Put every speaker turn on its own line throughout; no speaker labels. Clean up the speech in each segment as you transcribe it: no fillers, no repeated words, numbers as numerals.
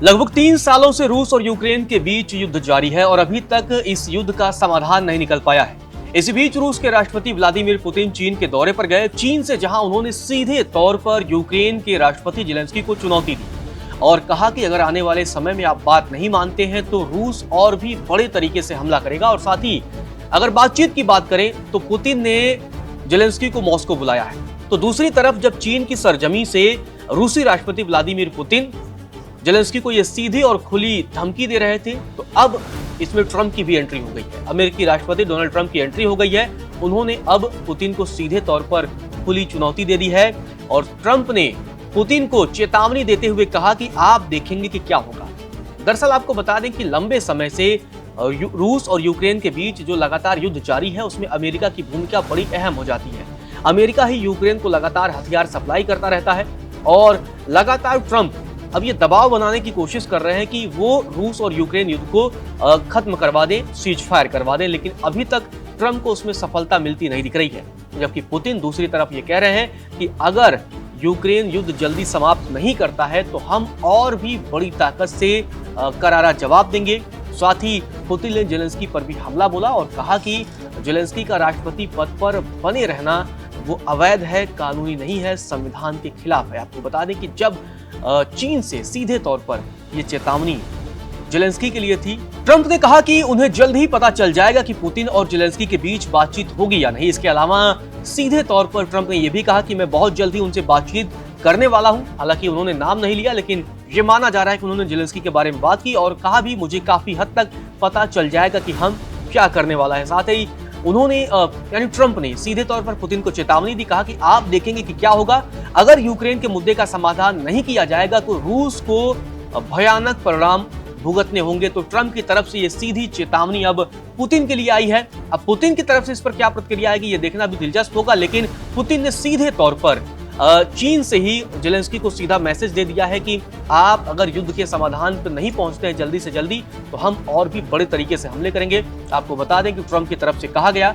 लगभग 3 सालों से रूस और यूक्रेन के बीच युद्ध जारी है और अभी तक इस युद्ध का समाधान नहीं निकल पाया है। इसी बीच रूस के राष्ट्रपति व्लादिमीर पुतिन चीन के दौरे पर गए, चीन से जहां उन्होंने सीधे तौर पर यूक्रेन के राष्ट्रपति जेलेंस्की को चुनौती दी और कहा कि अगर आने वाले समय में आप बात नहीं मानते हैं तो रूस और भी बड़े तरीके से हमला करेगा। और साथ ही अगर बातचीत की बात करें तो पुतिन ने जेलेंस्की को मॉस्को बुलाया है। तो दूसरी तरफ जब चीन की सरजमी से रूसी राष्ट्रपति व्लादिमीर पुतिन जेलेंस्की को यह सीधी और खुली धमकी दे रहे थे, तो अब इसमें ट्रंप की भी एंट्री हो गई है। अमेरिकी राष्ट्रपति डोनाल्ड ट्रंप की एंट्री हो गई है। उन्होंने अब पुतिन को सीधे तौर पर खुली चुनौती दे दी है और ट्रंप ने पुतिन को चेतावनी देते हुए कहा कि आप देखेंगे कि क्या होगा। दरअसल आपको बता दें कि लंबे समय से रूस और यूक्रेन के बीच जो लगातार युद्ध जारी है उसमें अमेरिका की भूमिका बड़ी अहम हो जाती है। अमेरिका ही यूक्रेन को लगातार हथियार सप्लाई करता रहता है और लगातार ट्रंप अब ये दबाव बनाने की कोशिश कर रहे हैं कि वो रूस और यूक्रेन युद्ध को खत्म करवा दें, सीज फायर करवा दें, लेकिन अभी तक ट्रंप को उसमें सफलता मिलती नहीं दिख रही है। जबकि पुतिन दूसरी तरफ ये कह रहे हैं कि अगर यूक्रेन युद्ध जल्दी समाप्त नहीं करता है तो हम और भी बड़ी ताकत से करारा जवाब देंगे। साथ ही पुतिन ने जेलेंस्की पर भी हमला बोला और कहा कि जेलेंस्की का राष्ट्रपति पद पर बने रहना वो अवैध है, कानूनी नहीं है, संविधान के खिलाफ है। आपको बता दें कि जब चीन से सीधे तौर पर यह चेतावनी जेलेंस्की के लिए थी, ट्रंप ने कहा कि उन्हें जल्द ही पता चल जाएगा कि पुतिन और जेलेंस्की के बीच बातचीत होगी या नहीं। इसके अलावा सीधे तौर पर ट्रंप ने यह भी कहा कि मैं बहुत जल्द ही उनसे बातचीत करने वाला हूं। हालांकि उन्होंने नाम नहीं लिया, लेकिन यह माना जा रहा है कि उन्होंने जेलेंस्की के बारे में बात की और कहा भी मुझे काफी हद तक पता चल जाएगा कि हम क्या करने वाला है। साथ ही उन्होंने यानी ट्रंप ने सीधे तौर पर पुतिन को चेतावनी दी, कहा कि आप देखेंगे कि क्या होगा अगर यूक्रेन के मुद्दे का समाधान नहीं किया जाएगा तो रूस को भयानक परिणाम भुगतने होंगे। तो ट्रंप की तरफ से ये सीधी चेतावनी अब पुतिन के लिए आई है। अब पुतिन की तरफ से इस पर क्या प्रतिक्रिया आएगी ये देखना भी दिलचस्प होगा, लेकिन पुतिन ने सीधे तौर पर चीन से ही जेलेंस्की को सीधा मैसेज दे दिया है कि आप अगर युद्ध के समाधान पर नहीं पहुंचते हैं जल्दी से जल्दी तो हम और भी बड़े तरीके से हमले करेंगे। आपको बता दें कि ट्रंप की तरफ से कहा गया,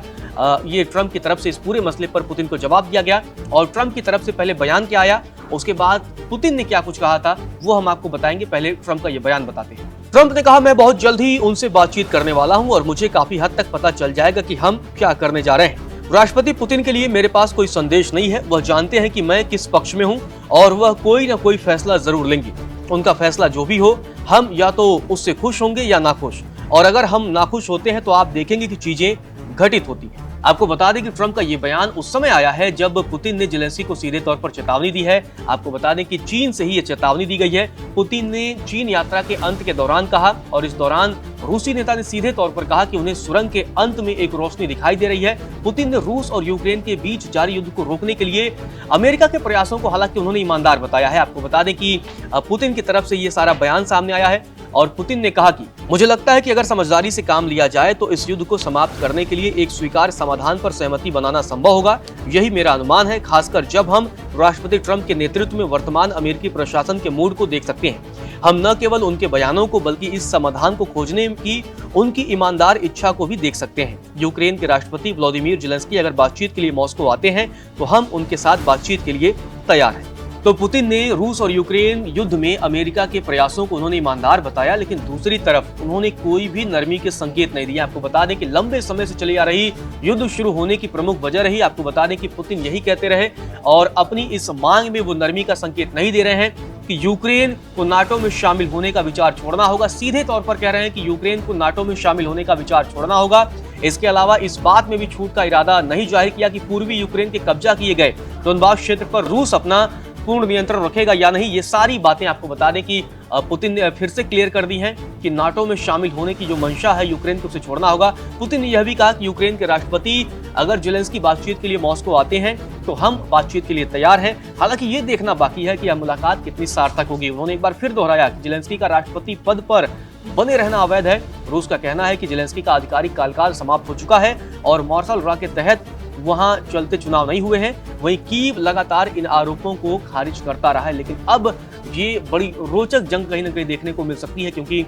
ये ट्रंप की तरफ से इस पूरे मसले पर पुतिन को जवाब दिया गया और ट्रंप की तरफ से पहले बयान क्या आया, उसके बाद पुतिन ने क्या कुछ कहा था वो हम आपको बताएंगे। पहले ट्रंप का ये बयान बताते हैं। ट्रंप ने कहा, मैं बहुत जल्द ही उनसे बातचीत करने वाला हूं और मुझे काफी हद तक पता चल जाएगा कि हम क्या करने जा रहे हैं। राष्ट्रपति पुतिन के लिए मेरे पास कोई संदेश नहीं है, वह जानते हैं कि मैं किस पक्ष में हूं और वह कोई ना कोई फैसला जरूर लेंगे। उनका फैसला जो भी हो, हम या तो उससे खुश होंगे या नाखुश, और अगर हम नाखुश होते हैं तो आप देखेंगे कि चीजें घटित होती हैं। आपको बता दें कि ट्रंप का ये बयान उस समय आया है जब पुतिन ने जेलेंस्की को सीधे तौर पर चेतावनी दी है। आपको बता दें कि चीन से ही ये चेतावनी दी गई है। पुतिन ने चीन यात्रा के अंत के दौरान कहा और इस दौरान रूसी नेता ने सीधे तौर पर कहा कि उन्हें सुरंग के अंत में एक रोशनी दिखाई दे रही है। पुतिन ने रूस और यूक्रेन के बीच जारी युद्ध को रोकने के लिए अमेरिका के प्रयासों को हालांकि उन्होंने ईमानदार बताया है। आपको बता दें कि पुतिन की तरफ से ये सारा बयान सामने आया है और पुतिन ने कहा कि मुझे लगता है कि अगर समझदारी से काम लिया जाए तो इस युद्ध को समाप्त करने के लिए एक स्वीकार्य समाधान पर सहमति बनाना संभव होगा। यही मेरा अनुमान है, खासकर जब हम राष्ट्रपति ट्रंप के नेतृत्व में वर्तमान अमेरिकी प्रशासन के मूड को देख सकते हैं। हम न केवल उनके बयानों को बल्कि इस समाधान को खोजने की उनकी ईमानदार इच्छा को भी देख सकते हैं। यूक्रेन के राष्ट्रपति व्लादिमीर जेलेंस्की अगर बातचीत के लिए मॉस्को आते हैं तो हम उनके साथ बातचीत के लिए तैयार हैं। तो पुतिन ने रूस और यूक्रेन युद्ध में अमेरिका के प्रयासों को उन्होंने ईमानदार बताया, लेकिन दूसरी तरफ उन्होंने कोई भी नरमी के संकेत नहीं दिए। आपको बता दें कि लंबे समय से चली आ रही युद्ध शुरू होने की प्रमुख वजह रही। आपको बता दें कि पुतिन यही कहते रहे और अपनी इस मांग में वो नरमी का संकेत नहीं दे रहे हैं कि यूक्रेन को नाटो में शामिल होने का विचार छोड़ना होगा। सीधे तौर पर कह रहे हैं कि यूक्रेन को नाटो में शामिल होने का विचार छोड़ना होगा। इसके अलावा इस बात में भी छूट का इरादा नहीं जाहिर किया कि पूर्वी यूक्रेन के कब्जा किए गए डोनबास क्षेत्र पर रूस अपना पूर्ण नियंत्रण रखेगा या नहीं। ये सारी बातें आपको बता दें कि पुतिन ने फिर से क्लियर कर दी हैं कि नाटो में शामिल होने की जो मंशा है यूक्रेन को उसे छोड़ना होगा। पुतिन ने यह भी कहा कि यूक्रेन के राष्ट्रपति अगर जेलेंस्की बातचीत के लिए मॉस्को आते हैं तो हम बातचीत के लिए तैयार हैं। हालांकि ये देखना बाकी है कि यह मुलाकात कितनी सार्थक होगी। उन्होंने एक बार फिर दोहराया कि जेलेंस्की का राष्ट्रपति पद पर बने रहना अवैध है। रूस का कहना है कि जेलेंस्की का आधिकारिक कार्यकाल समाप्त हो चुका है और मार्शल लॉ के तहत वहां चलते चुनाव नहीं हुए हैं। वहीं कीव लगातार इन आरोपों को खारिज करता रहा है, लेकिन अब ये बड़ी रोचक जंग कहीं ना कहीं देखने को मिल सकती है, क्योंकि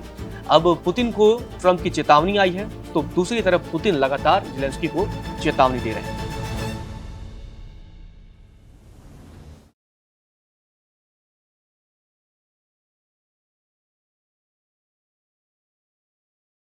अब पुतिन को ट्रंप की चेतावनी आई है तो दूसरी तरफ पुतिन लगातार जेलेंस्की को चेतावनी दे रहे हैं।